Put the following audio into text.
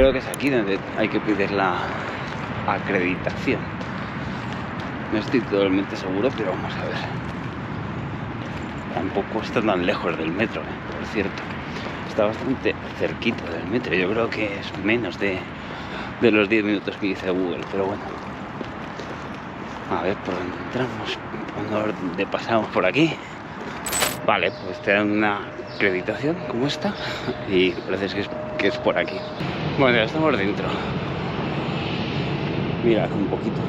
Creo que es aquí donde hay que pedir la acreditación. No estoy totalmente seguro, pero vamos a ver. Tampoco está tan lejos del metro, por cierto. Está bastante cerquita del metro. Yo creo que es menos de los 10 minutos que dice Google, pero bueno. A ver por dónde entramos, por dónde pasamos por aquí. Vale, pues te dan una acreditación como esta y parece que es por aquí. Bueno, ya estamos dentro. Mira, un poquito.